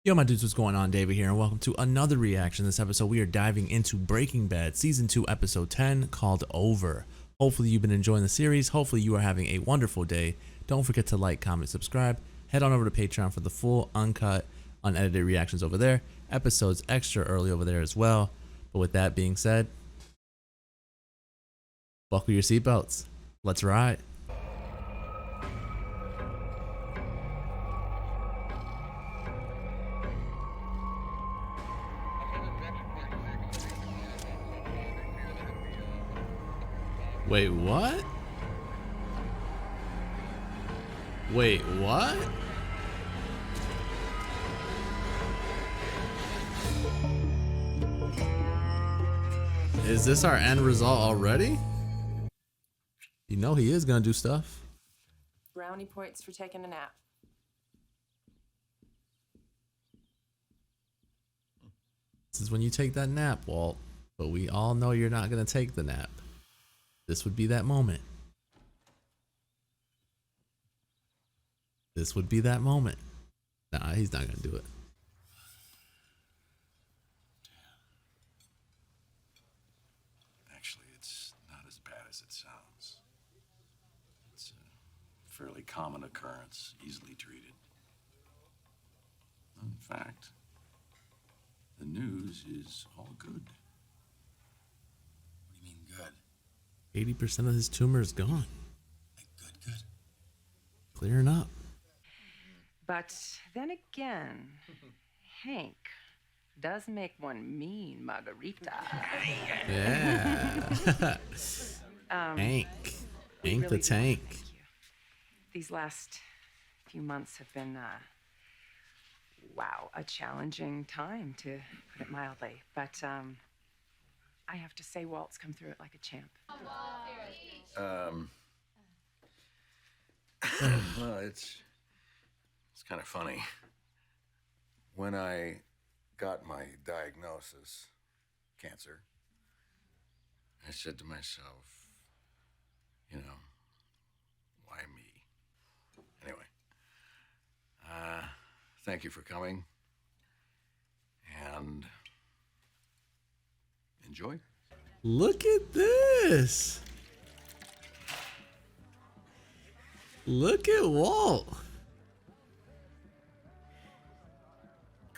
Yo, my dudes, what's going on? David here, and welcome to another reaction. This episode, we are diving into Breaking Bad Season 2, Episode 10, called Over. Hopefully, you've been enjoying the series. Hopefully, you are having a wonderful day. Don't forget to like, comment, subscribe. Head on over to Patreon for the full, uncut, unedited reactions over there. Episodes extra early over there as well. But with that being said, buckle your seatbelts. Let's ride. Wait, what? Wait, what? Is this our end result already? You know he is gonna do stuff. Brownie points for taking a nap. This is when you take that nap, Walt. But we all know you're not gonna take the nap. This would be that moment. This would be that moment. Nah, he's not gonna do it. Actually, it's not as bad as it sounds. It's a fairly common occurrence, easily treated. In fact, the news is all good. What do you mean good? 80% of his tumor is gone. Like good? Clearing up. But then again, Hank does make one mean margarita. Yeah. Hank. Hank the Tank. Thank you. These last few months have been, wow, a challenging time, to put it mildly. But I have to say, Walt's come through it like a champ. Well, it's kind of funny. When I got my diagnosis, cancer, I said to myself, you know, why me? Anyway, thank you for coming, and enjoy. Look at this. Look at Walt.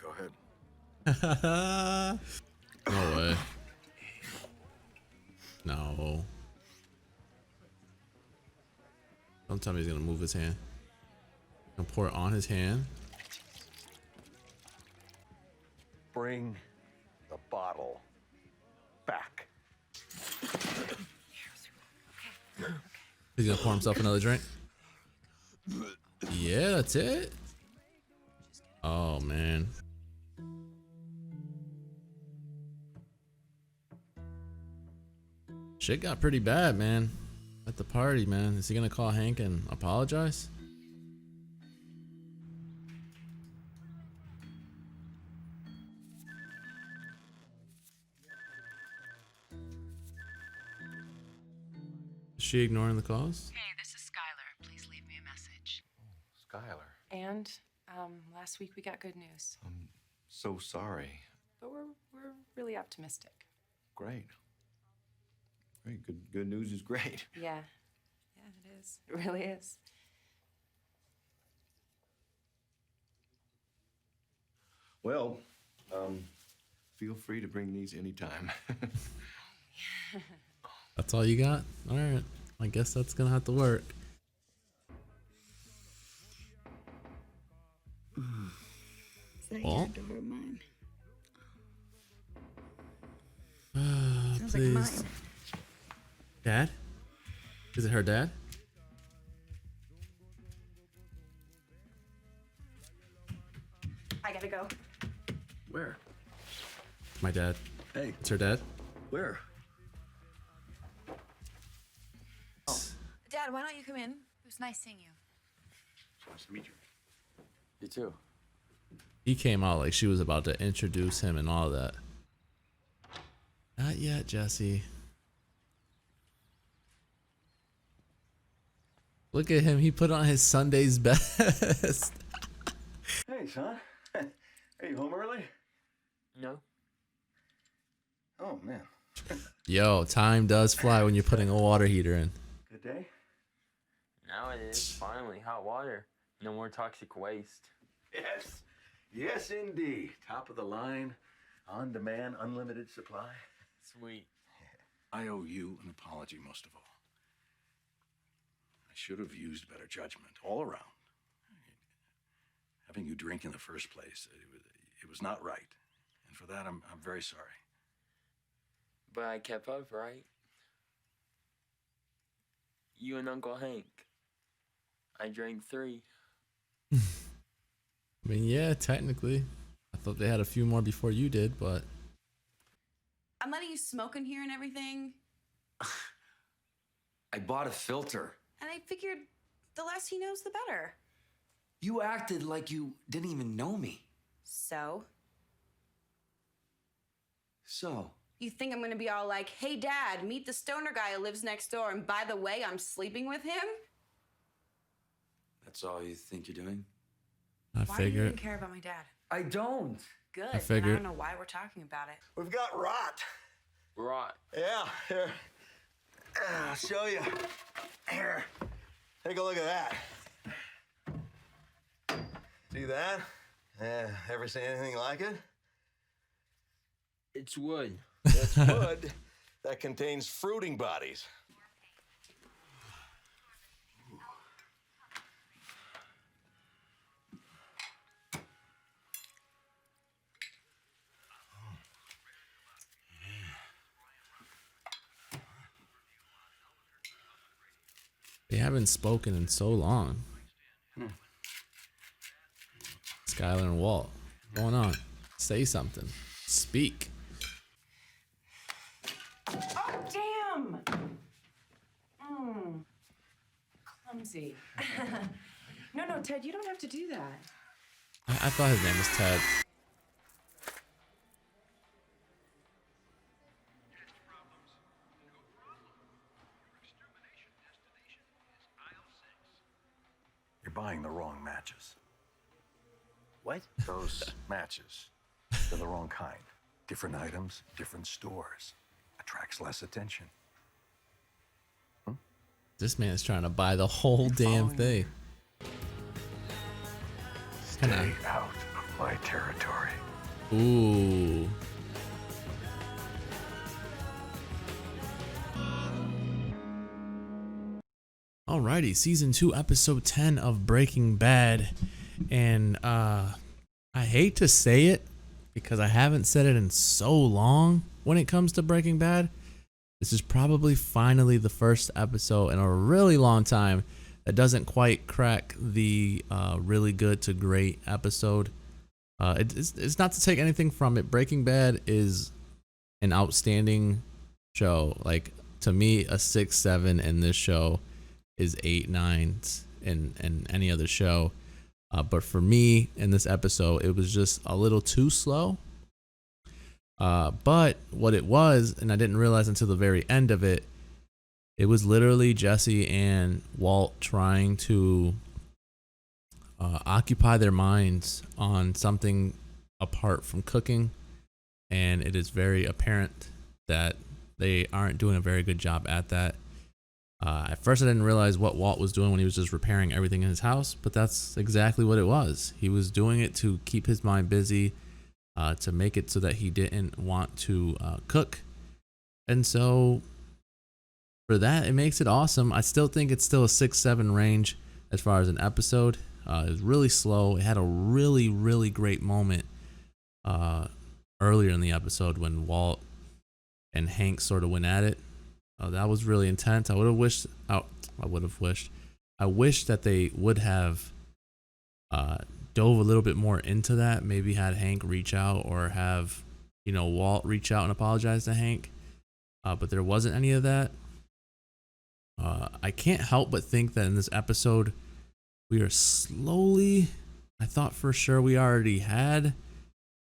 Go ahead. No way. No. Don't tell me he's gonna move his hand. Gonna pour it on his hand. Bring the bottle back. He's gonna pour himself another drink. Yeah, that's it. Oh man. Shit got pretty bad, man. At the party, man. Is he gonna call Hank and apologize? Is she ignoring the calls? Hey, this is Skylar. Please leave me a message. Skylar, And last week we got good news, I'm so sorry. but we're really optimistic. Great. Good news is great. Yeah, it is. It really is. Well, feel free to bring these anytime. That's all you got? Alright. I guess that's gonna have to work. Walt? Please. Dad? Is it her dad? I gotta go. Where? My dad. Hey, It's her dad? where? Dad, why don't you come in? It was nice seeing you. Nice to meet you. You too. He came out like she was about to introduce him and all that. Not yet, Jesse. Look at him. He put on his Sunday's best. Hey, son. Are you home early? No. Oh, man. Yo, time does fly when you're putting a water heater in. Good day? Now it is. Finally, hot water. No more toxic waste. Yes. Yes, indeed. Top of the line, on demand, unlimited supply. Sweet. I owe you an apology most of all. I should have used better judgment all around. Having you drink in the first place, it was not right. And for that, I'm very sorry. But I kept up, right? You and Uncle Hank. I drank 3. I mean, yeah, technically. I thought they had a few more before you did, but I'm letting you smoke in here and everything. I bought a filter. And I figured the less he knows, the better. You acted like you didn't even know me. So? So, You think I'm gonna be all like, hey dad, meet the stoner guy who lives next door, and by the way, I'm sleeping with him? that's all you think you're doing? I Why do you figured. even care about my dad? I don't. Good. I figured. I don't know why we're talking about it. We've got rot. Right. Yeah, here. I'll show you. Here. Take a look at that. See that? Ever seen anything like it? It's wood. That's wood that contains fruiting bodies. They haven't spoken in so long. Skylar and Walt, what's going on? Say something. Speak. Oh, damn! Clumsy. No, Ted, you don't have to do that. I thought his name was Ted. You're buying the wrong matches. What? Those matches, they're the wrong kind. Different items, different stores. Attracts less attention. This man's trying to buy the whole damn thing. Stay out of my territory. Ooh. Alrighty, season 2, episode 10 of Breaking Bad. And I hate to say it because I haven't said it in so long when it comes to Breaking Bad. This is probably finally the first episode in a really long time that doesn't quite crack the really good to great episode. It's not to take anything from it. Breaking Bad is an outstanding show. Like, to me, a 6, 7 in this show is 8, 9 in any other show. But for me, in this episode, it was just a little too slow. But what it was, and I didn't realize until the very end of it, it was literally Jesse and Walt trying to occupy their minds on something apart from cooking. And it is very apparent that they aren't doing a very good job at that. At first, I didn't realize what Walt was doing when he was just repairing everything in his house, but that's exactly what it was. He was doing it to keep his mind busy, to make it so that he didn't want to cook. And so for that, it makes it awesome. I still think it's still a 6, 7 range as far as an episode. It was really slow. It had a really, really great moment earlier in the episode when Walt and Hank sort of went at it. That was really intense. I wish that they would have dove a little bit more into that. Maybe had Hank reach out, or have Walt reach out and apologize to Hank. But there wasn't any of that. I can't help but think that in this episode, we are slowly. I thought for sure we already had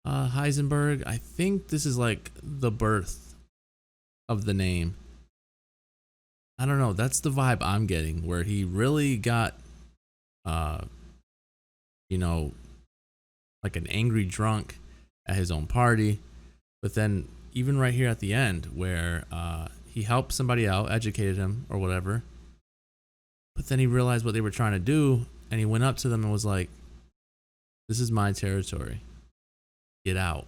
Heisenberg. I think this is like the birth of the name. I don't know. That's the vibe I'm getting, where he really got, like an angry drunk at his own party. But then even right here at the end where he helped somebody out, educated him or whatever, but then he realized what they were trying to do, and he went up to them and was like, this is my territory, get out.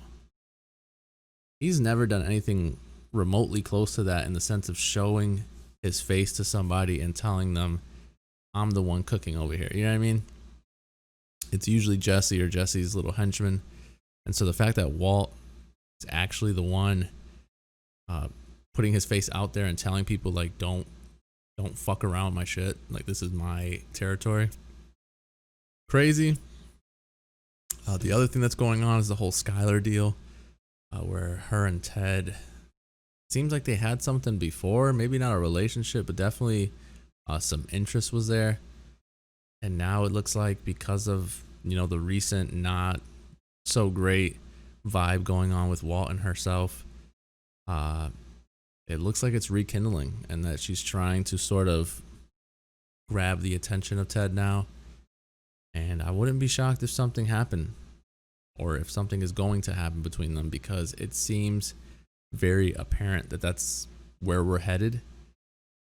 He's never done anything remotely close to that in the sense of showing his face to somebody and telling them, I'm the one cooking over here. You know what I mean? It's usually Jesse or Jesse's little henchman. And so the fact that Walt is actually the one putting his face out there and telling people, like, don't fuck around with my shit. Like, this is my territory. Crazy. The other thing that's going on is the whole Skylar deal, where her and Ted, seems like they had something before, maybe not a relationship, but definitely some interest was there. And now it looks like because of, you know, the recent not so great vibe going on with Walt and herself, it looks like it's rekindling, and that she's trying to sort of grab the attention of Ted now. And I wouldn't be shocked if something happened, or if something is going to happen between them, because it seems very apparent that that's where we're headed.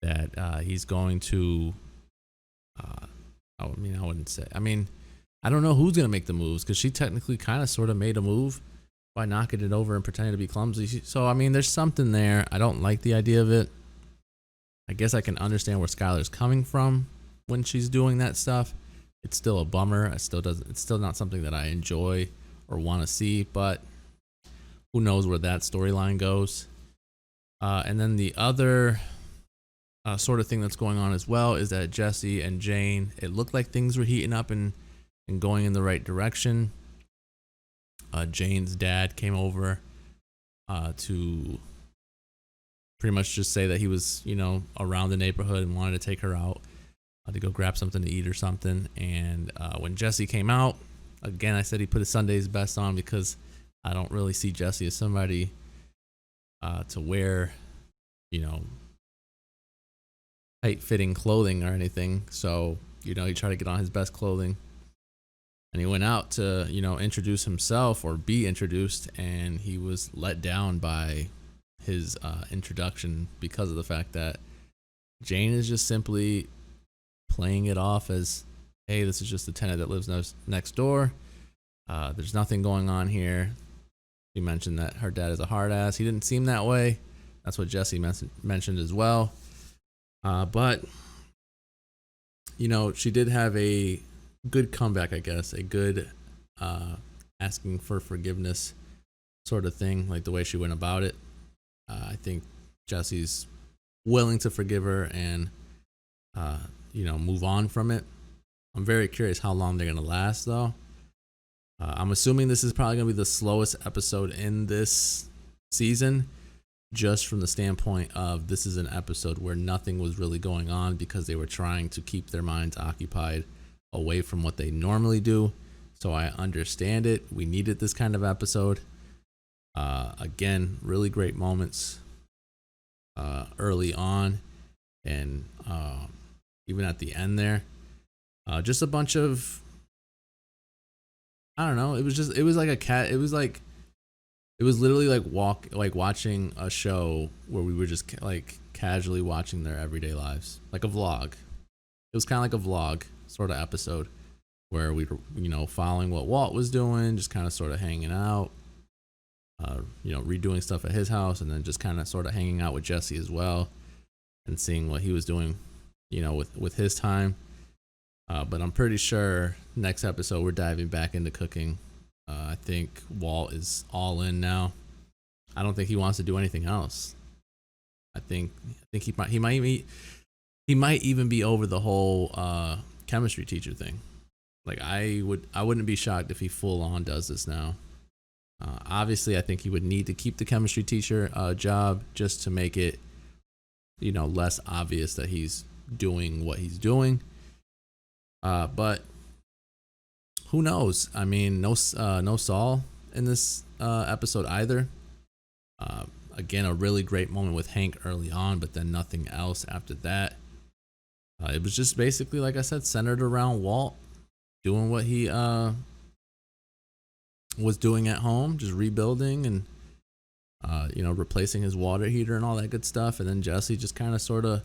That he's going to, I wouldn't say. I mean, I don't know who's going to make the moves, because she technically kind of sort of made a move by knocking it over and pretending to be clumsy. So, I mean, there's something there. I don't like the idea of it. I guess I can understand where Skylar's coming from when she's doing that stuff. It's still a bummer. It's still not something that I enjoy or want to see, but who knows where that storyline goes. And then the other sort of thing that's going on as well is that Jesse and Jane, it looked like things were heating up and going in the right direction. Jane's dad came over to pretty much just say that he was, you know, around the neighborhood and wanted to take her out to go grab something to eat or something. And when Jesse came out, again, I said he put his Sunday's best on, because I don't really see Jesse as somebody to wear, you know, tight-fitting clothing or anything. So, you know, he tried to get on his best clothing. And he went out to, you know, introduce himself or be introduced, and he was let down by his introduction because of the fact that Jane is just simply playing it off as, hey, this is just the tenant that lives next door. There's nothing going on here. He mentioned that her dad is a hard ass. He didn't seem that way. That's what Jesse mentioned as well. But, you know, she did have a good comeback, I guess, a good asking for forgiveness sort of thing, like the way she went about it. I think Jesse's willing to forgive her and, you know, move on from it. I'm very curious how long they're going to last, though. I'm assuming this is probably going to be the slowest episode in this season, just from the standpoint of this is an episode where nothing was really going on because they were trying to keep their minds occupied away from what they normally do. So I understand it. We needed this kind of episode. Again, really great moments early on, and even at the end there. Just a bunch of, I don't know. It was like a cat. It was literally like watching a show where we were just like casually watching their everyday lives, like a vlog. It was kind of like a vlog sort of episode where we were, you know, following what Walt was doing, just kind of sort of hanging out, you know, redoing stuff at his house, and then just kind of sort of hanging out with Jesse as well and seeing what he was doing, you know, with his time. But I'm pretty sure next episode we're diving back into cooking. I think Walt is all in now. I don't think he wants to do anything else. I think he might even be over the whole chemistry teacher thing. Like I wouldn't be shocked if he full on does this now. Obviously, I think he would need to keep the chemistry teacher job just to make it, you know, less obvious that he's doing what he's doing. But who knows? I mean, no Saul in this episode either. Again, a really great moment with Hank early on, but then nothing else after that. It was just basically, like I said, centered around Walt doing what he was doing at home, just rebuilding and replacing his water heater and all that good stuff. And then Jesse just kind of sort of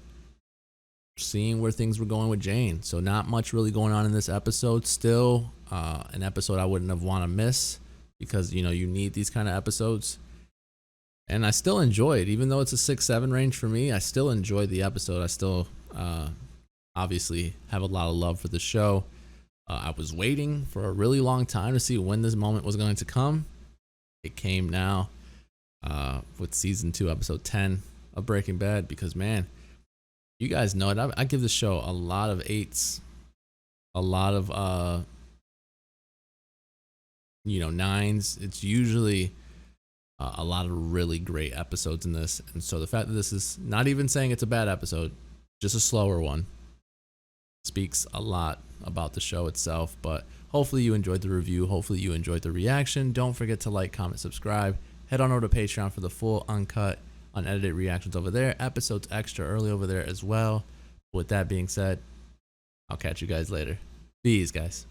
seeing where things were going with Jane. So not much really going on in this episode. Still an episode I wouldn't have want to miss, because you need these kind of episodes. And I still enjoy it, even though it's a 6-7 range for me. I still enjoy the episode. I still obviously have a lot of love for the show. I was waiting for a really long time to see when this moment was going to come. It came now with season 2, episode 10 of Breaking Bad, because man, you guys know it. I give the show a lot of 8s, a lot of 9s. It's usually a lot of really great episodes in this. And so the fact that this is not even saying it's a bad episode, just a slower one, speaks a lot about the show itself. But hopefully you enjoyed the review. Hopefully you enjoyed the reaction. Don't forget to like, comment, subscribe. Head on over to Patreon for the full, uncut, unedited reactions over there. Episodes extra early over there as well. With that being said, I'll catch you guys later. Bees, guys.